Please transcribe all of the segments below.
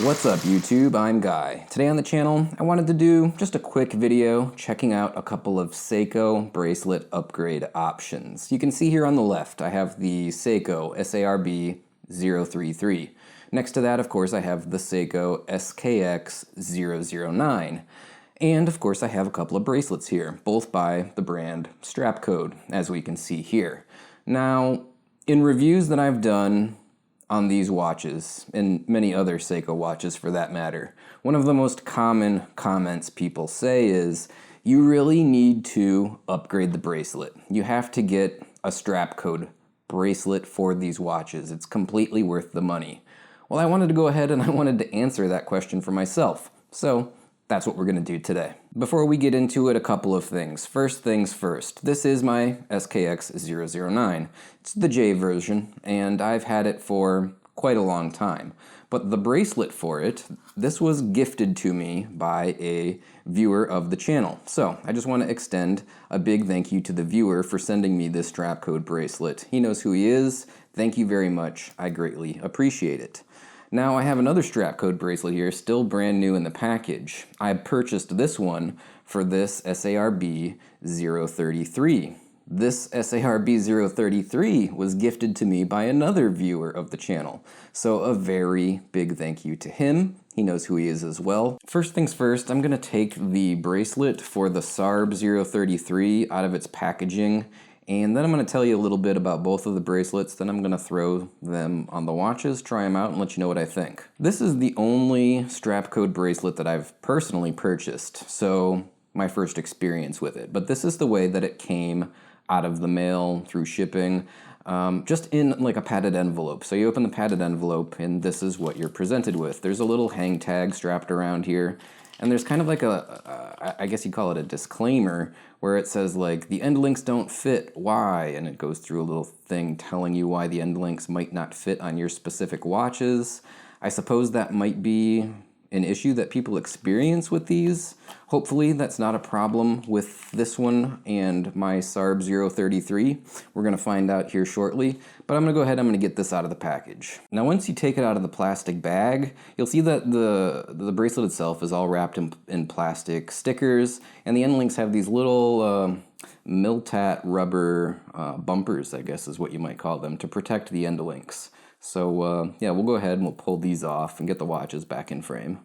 What's up YouTube, I'm Guy. Today on the channel, I wanted to do just a quick video checking out a couple of Seiko bracelet upgrade options. You can see here on the left, I have the Seiko SARB033. Next to that, of course, I have the Seiko SKX009. And of course, I have a couple of bracelets here, both by the brand Strapcode, as we can see here. Now, in reviews that I've done on these watches, and many other Seiko watches for that matter, one of the most common comments people say is, you really need to upgrade the bracelet. You have to get a Strapcode bracelet for these watches. It's completely worth the money. Well, I wanted to go ahead and I wanted to answer that question for myself. So that's what we're going to do today. Before we get into it, a couple of things. First things first, this is my SKX009. It's the J version, and I've had it for quite a long time. But the bracelet for it, this was gifted to me by a viewer of the channel. So I just want to extend a big thank you to the viewer for sending me this Strapcode bracelet. He knows who he is. Thank you very much. I greatly appreciate it. Now I have another Strapcode bracelet here, still brand new in the package. I purchased this one for this SARB033. This SARB033 was gifted to me by another viewer of the channel. So a very big thank you to him. He knows who he is as well. First things first, I'm going to take the bracelet for the SARB033 out of its packaging, and then I'm going to tell you a little bit about both of the bracelets, then I'm going to throw them on the watches, try them out, and let you know what I think. This is the only Strapcode bracelet that I've personally purchased, so my first experience with it. But this is the way that it came out of the mail through shipping, just in like a padded envelope. So you open the padded envelope, and this is what you're presented with. There's a little hang tag strapped around here, and there's kind of like I guess you'd call it a disclaimer, where it says like, the end links don't fit, why? And it goes through a little thing telling you why the end links might not fit on your specific watches. I suppose that might be an issue that people experience with these. Hopefully that's not a problem with this one and my SARB033. We're going to find out here shortly, but I'm going to go ahead, I'm going to get this out of the package. Now once you take it out of the plastic bag, you'll see that the bracelet itself is all wrapped in plastic stickers, and the end links have these little Miltat rubber bumpers, I guess is what you might call them, to protect the end links. So yeah, we'll go ahead and we'll pull these off and get the watches back in frame.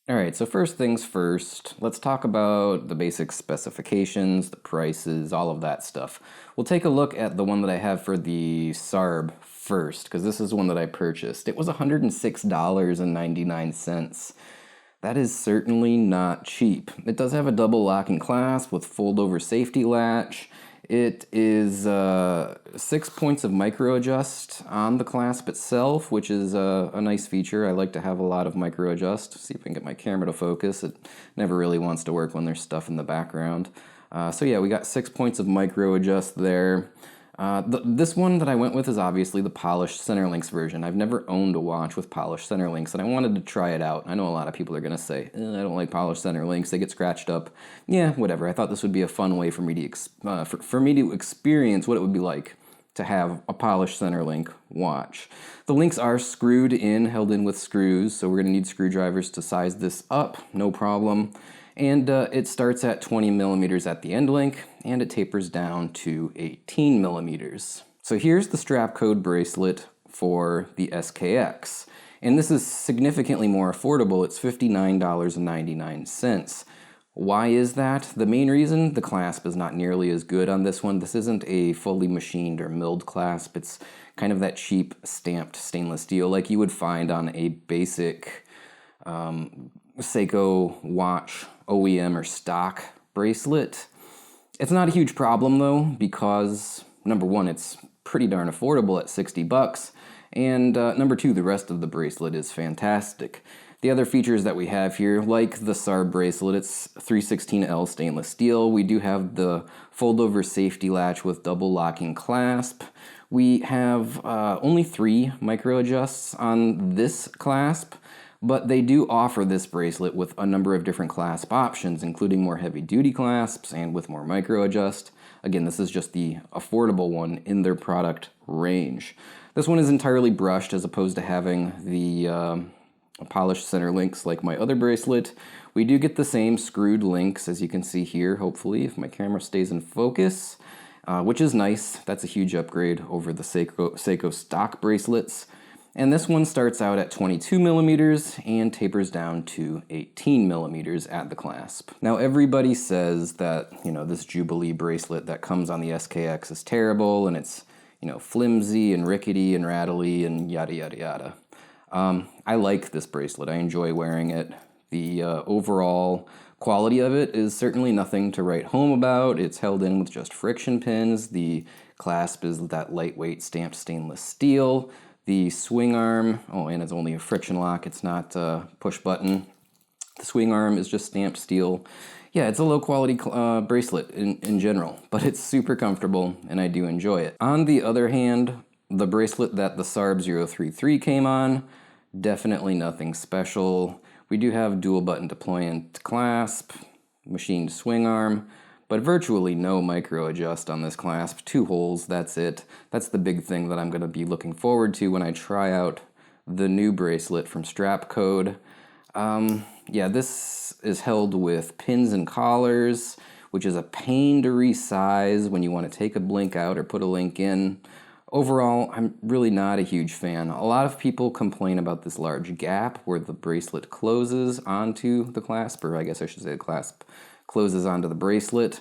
Alright, so first things first, let's talk about the basic specifications, the prices, all of that stuff. We'll take a look at the one that I have for the SARB first, because this is one that I purchased. It was $106.99. That is certainly not cheap. It does have a double locking clasp with fold-over safety latch. It is 6 points of micro adjust on the clasp itself, which is a nice feature. I like to have a lot of micro adjust. See if I can get my camera to focus. It never really wants to work when there's stuff in the background. So yeah, we got 6 points of micro adjust there. This one that I went with is obviously the polished center links version. I've never owned a watch with polished center links, and I wanted to try it out. I know a lot of people are going to say, I don't like polished center links, they get scratched up. Yeah, whatever. I thought this would be a fun way for me to experience what it would be like to have a polished center link watch. The links are screwed in, held in with screws, so we're going to need screwdrivers to size this up, no problem. And it starts at 20 millimeters at the end link, and it tapers down to 18 millimeters. So here's the Strapcode bracelet for the SKX. And this is significantly more affordable. It's $59.99. Why is that? The main reason, the clasp is not nearly as good on this one. This isn't a fully machined or milled clasp. It's kind of that cheap stamped stainless steel like you would find on a basic Seiko watch OEM or stock bracelet. It's not a huge problem though, because number one, it's pretty darn affordable at 60 bucks, and number two, the rest of the bracelet is fantastic. The other features that we have here, like the SARB bracelet, it's 316L stainless steel. We do have the fold-over safety latch with double locking clasp. We have only 3 micro adjusts on this clasp. But they do offer this bracelet with a number of different clasp options, including more heavy-duty clasps and with more micro adjust. Again, this is just the affordable one in their product range. This one is entirely brushed as opposed to having the polished center links like my other bracelet. We do get the same screwed links as you can see here, hopefully, if my camera stays in focus, which is nice. That's a huge upgrade over the Seiko stock bracelets. And this one starts out at 22 millimeters and tapers down to 18 millimeters at the clasp. Now everybody says that, this Jubilee bracelet that comes on the SKX is terrible and it's, flimsy and rickety and rattly and yada yada yada. I like this bracelet. I enjoy wearing it. The overall quality of it is certainly nothing to write home about. It's held in with just friction pins. The clasp is that lightweight stamped stainless steel. The swing arm, and it's only a friction lock, it's not push button. The swing arm is just stamped steel. Yeah, it's a low quality bracelet in general, but it's super comfortable and I do enjoy it. On the other hand, the bracelet that the SARB033 came on, definitely nothing special. We do have dual button deployant clasp, machined swing arm, but virtually no micro adjust on this clasp. 2 holes, that's it. That's the big thing that I'm going to be looking forward to when I try out the new bracelet from Strapcode. Yeah, this is held with pins and collars, which is a pain to resize when you want to take a link out or put a link in. Overall, I'm really not a huge fan. A lot of people complain about this large gap where the bracelet closes onto the clasp, or I guess I should say the clasp closes onto the bracelet.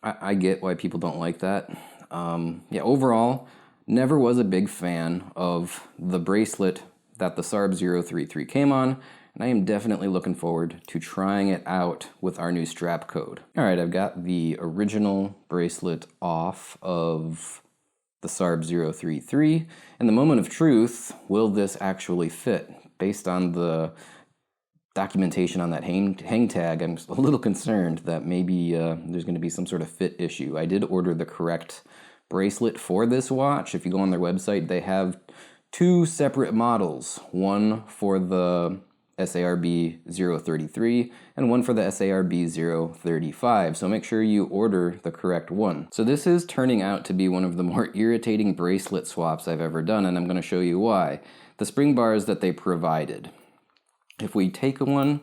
I get why people don't like that. Yeah, overall, never was a big fan of the bracelet that the SARB033 came on, and I am definitely looking forward to trying it out with our new Strapcode. All right, I've got the original bracelet off of the SARB033, and the moment of truth, will this actually fit? Based on the documentation on that hang tag, I'm a little concerned that maybe there's going to be some sort of fit issue. I did order the correct bracelet for this watch. If you go on their website, they have 2 separate models, one for the SARB033 and one for the SARB035, so make sure you order the correct one. So this is turning out to be one of the more irritating bracelet swaps I've ever done, and I'm going to show you why. The spring bars that they provided. If we take one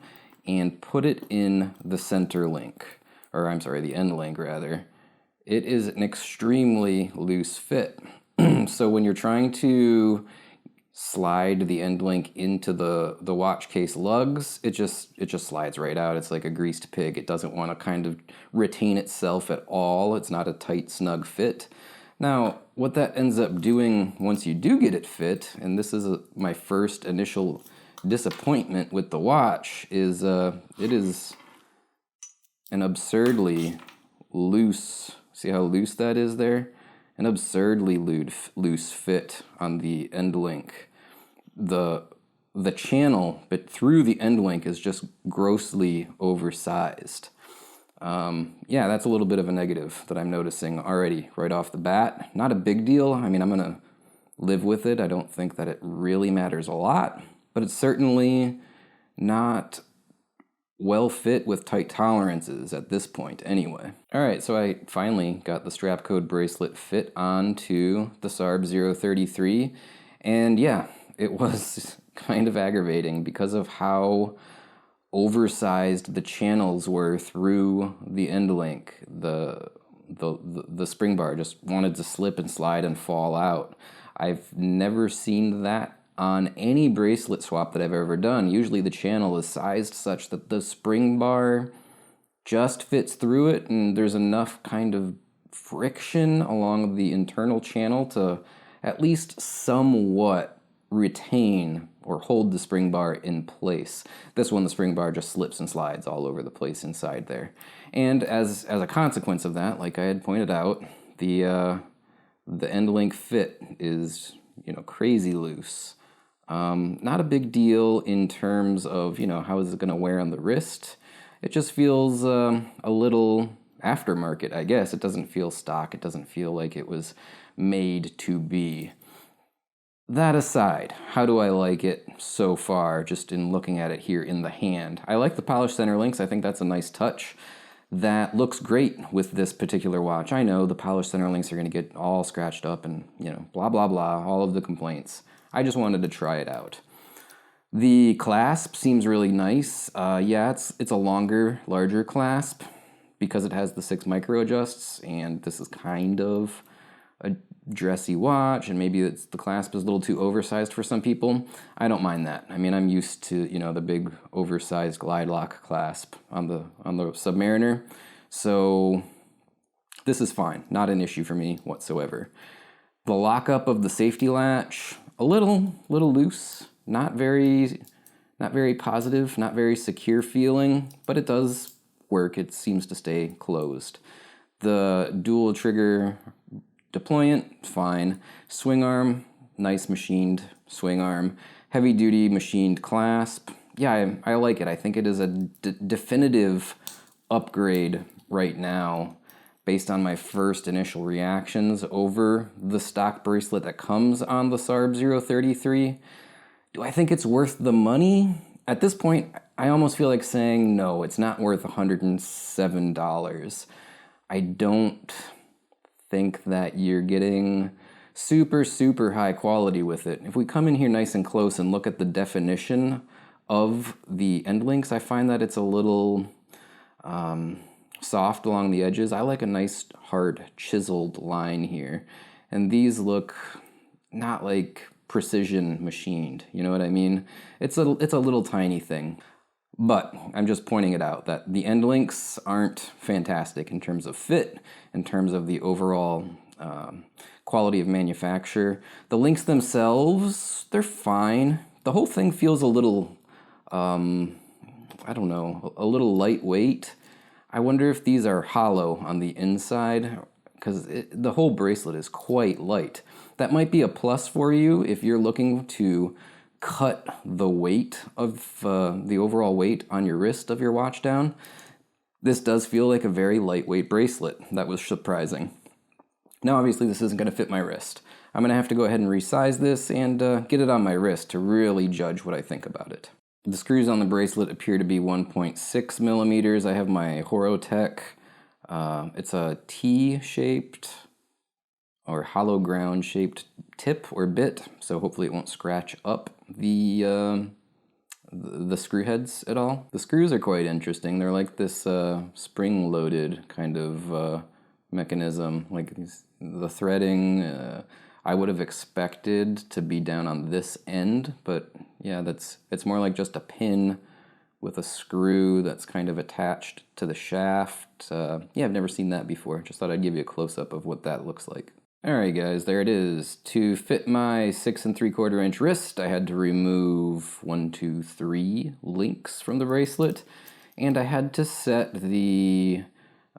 and put it in the center link, or I'm sorry, the end link rather, it is an extremely loose fit. So when you're trying to slide the end link into the watch case lugs, it just slides right out. It's like a greased pig. It doesn't want to kind of retain itself at all. It's not a tight, snug fit. Now, what that ends up doing once you do get it fit, and this is my first initial disappointment with the watch, is it is an absurdly loose, see how loose that is there? An absurdly loose fit on the end link. The channel but through the end link is just grossly oversized. Yeah, that's a little bit of a negative that I'm noticing already right off the bat. Not a big deal. I mean, I'm gonna live with it. I don't think that it really matters a lot, but it's certainly not well fit with tight tolerances at this point anyway. All right, so I finally got the Strapcode bracelet fit onto the SARB033, and yeah, it was kind of aggravating because of how oversized the channels were through the end link. The spring bar just wanted to slip and slide and fall out. I've never seen that on any bracelet swap that I've ever done. Usually the channel is sized such that the spring bar just fits through it and there's enough kind of friction along the internal channel to at least somewhat retain or hold the spring bar in place. This one, the spring bar just slips and slides all over the place inside there. And as a consequence of that, like I had pointed out, the end link fit is, crazy loose. Not a big deal in terms of, how is it going to wear on the wrist. It just feels a little aftermarket, I guess. It doesn't feel stock. It doesn't feel like it was made to be. That aside, how do I like it so far, just in looking at it here in the hand? I like the polished center links. I think that's a nice touch. That looks great with this particular watch. I know the polished center links are going to get all scratched up and, blah, blah, blah, all of the complaints. I just wanted to try it out. The clasp seems really nice. Yeah, it's a longer, larger clasp because it has the 6 micro adjusts, and this is kind of a dressy watch, and maybe the clasp is a little too oversized for some people. I don't mind that. I mean, I'm used to, the big oversized glide lock clasp on the Submariner, so this is fine. Not an issue for me whatsoever. The lockup of the safety latch, a little loose, not very positive, not very secure feeling, but it does work. It seems to stay closed. The dual trigger deployant, fine. Swing arm, nice machined swing arm. Heavy duty machined clasp. Yeah, I like it. I think it is a definitive upgrade right now based on my first initial reactions over the stock bracelet that comes on the SARB033. Do I think it's worth the money? At this point, I almost feel like saying no, it's not worth $107. I don't think that you're getting super high quality with it. If we come in here nice and close and look at the definition of the end links, I find that it's a little soft along the edges. I like a nice hard chiseled line here, and these look not like precision machined, you know what I mean? It's a little tiny thing. But I'm just pointing it out that the end links aren't fantastic in terms of fit, in terms of the overall quality of manufacture. The links themselves, they're fine. The whole thing feels a little, I don't know, a little lightweight. I wonder if these are hollow on the inside, because the whole bracelet is quite light. That might be a plus for you if you're looking to cut the weight of the overall weight on your wrist of your watch down. This does feel like a very lightweight bracelet. That was surprising. Now obviously this isn't going to fit my wrist. I'm going to have to go ahead and resize this and get it on my wrist to really judge what I think about it. The screws on the bracelet appear to be 1.6 millimeters. I have my Horotech. It's a T-shaped or hollow ground shaped tip or bit, so hopefully it won't scratch up the screw heads at all. The screws are quite interesting. They're like this spring-loaded kind of mechanism. Like the threading, I would have expected to be down on this end, but yeah, it's more like just a pin with a screw that's kind of attached to the shaft. Yeah, I've never seen that before. Just thought I'd give you a close-up of what that looks like. Alright guys, there it is. To fit my 6 3/4 inch wrist, I had to remove 1, 2, 3 links from the bracelet, and I had to set the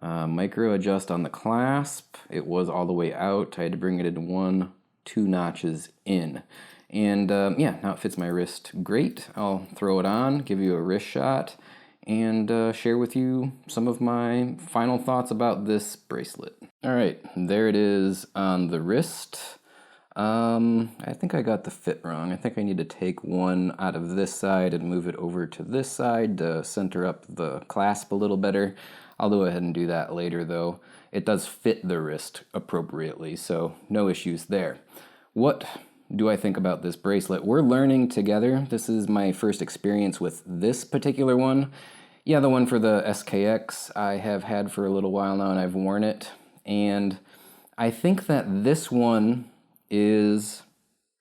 micro adjust on the clasp. It was all the way out. I had to bring it in 1, 2 notches in. And yeah, now it fits my wrist great. I'll throw it on, give you a wrist shot, and share with you some of my final thoughts about this bracelet. Alright, there it is on the wrist. I think I got the fit wrong. I think I need to take one out of this side and move it over to this side to center up the clasp a little better. I'll go ahead and do that later though. It does fit the wrist appropriately, so no issues there. What do I think about this bracelet? We're learning together. This is my first experience with this particular one. Yeah, the one for the SKX I have had for a little while now, and I've worn it. And I think that this one is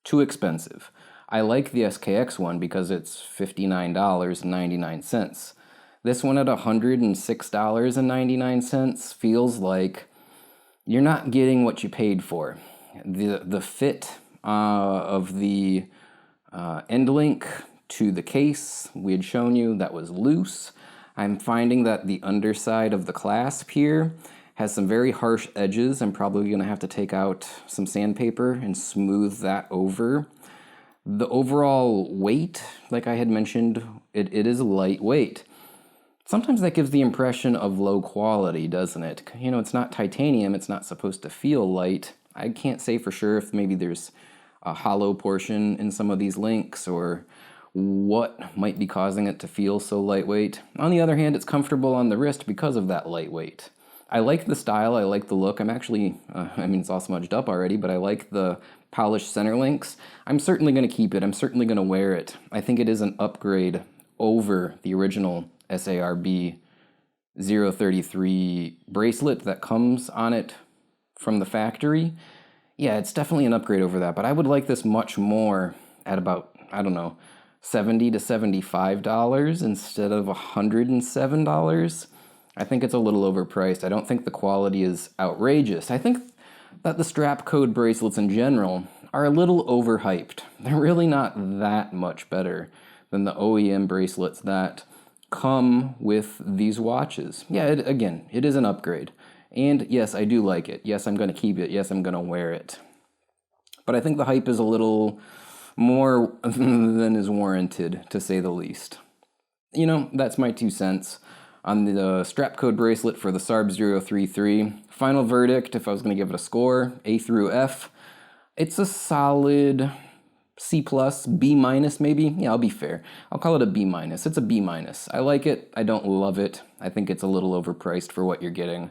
too expensive. I like the SKX one because it's $59.99. This one at $106.99 feels like you're not getting what you paid for. The fit of the end link to the case we had shown you, that was loose. I'm finding that the underside of the clasp here has some very harsh edges. I'm probably going to have to take out some sandpaper and smooth that over. The overall weight, like I had mentioned, it is lightweight. Sometimes that gives the impression of low quality, doesn't it? It's not titanium, it's not supposed to feel light. I can't say for sure if maybe there's a hollow portion in some of these links or what might be causing it to feel so lightweight. On the other hand, it's comfortable on the wrist because of that lightweight. I like the style, I like the look. I'm actually, I mean, it's all smudged up already, but I like the polished center links. I'm certainly going to keep it. I'm certainly going to wear it. I think it is an upgrade over the original SARB033 bracelet that comes on it from the factory. Yeah, it's definitely an upgrade over that, but I would like this much more at about, I don't know, $70 to $75 instead of $107. I think it's a little overpriced. I don't think the quality is outrageous. I think that the Strapcode bracelets in general are a little overhyped. They're really not that much better than the OEM bracelets that come with these watches. Yeah, again, it is an upgrade. And yes, I do like it. Yes, I'm going to keep it. Yes, I'm going to wear it. But I think the hype is a little more than is warranted, to say the least. You know, that's my 2 cents on the Strapcode bracelet for the SARB033. Final verdict, if I was going to give it a score, A through F, it's a solid C+, B- maybe. Yeah, I'll be fair. I'll call it a B-. It's a B-. I like it. I don't love it. I think it's a little overpriced for what you're getting,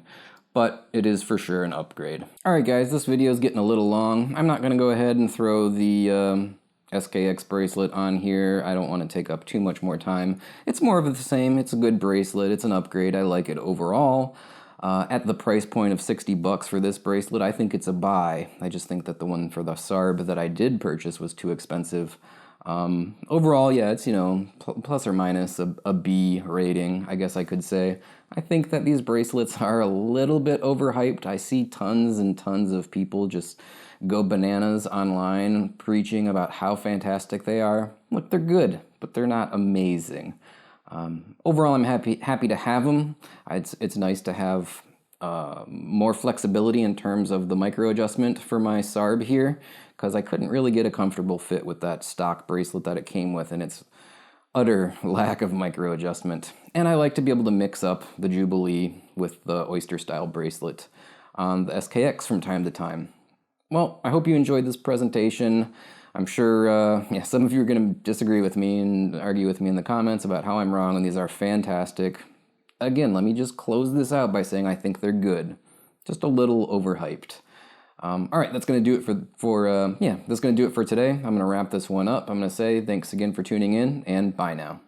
but it is for sure an upgrade. All right, guys, this video is getting a little long. I'm not going to go ahead and throw the SKX bracelet on here. I don't want to take up too much more time. It's more of the same. It's a good bracelet. It's an upgrade. I like it overall. At the price point of $60 for this bracelet, I think it's a buy. I just think that the one for the SARB that I did purchase was too expensive. Overall, yeah, it's, you know, plus or minus a B rating, I guess I could say. I think that these bracelets are a little bit overhyped. I see tons and tons of people just go bananas online preaching about how fantastic they are. Look, they're good, but they're not amazing. Overall, I'm happy to have them. It's nice to have more flexibility in terms of the micro adjustment for my SARB here, because I couldn't really get a comfortable fit with that stock bracelet that it came with and its utter lack of micro adjustment. And I like to be able to mix up the Jubilee with the Oyster style bracelet on the SKX from time to time. Well, I hope you enjoyed this presentation. I'm sure some of you are going to disagree with me and argue with me in the comments about how I'm wrong and these are fantastic. Again, let me just close this out by saying I think they're good. Just a little overhyped. All right, that's going to do it that's going to do it for today. I'm going to wrap this one up. I'm going to say thanks again for tuning in, and bye now.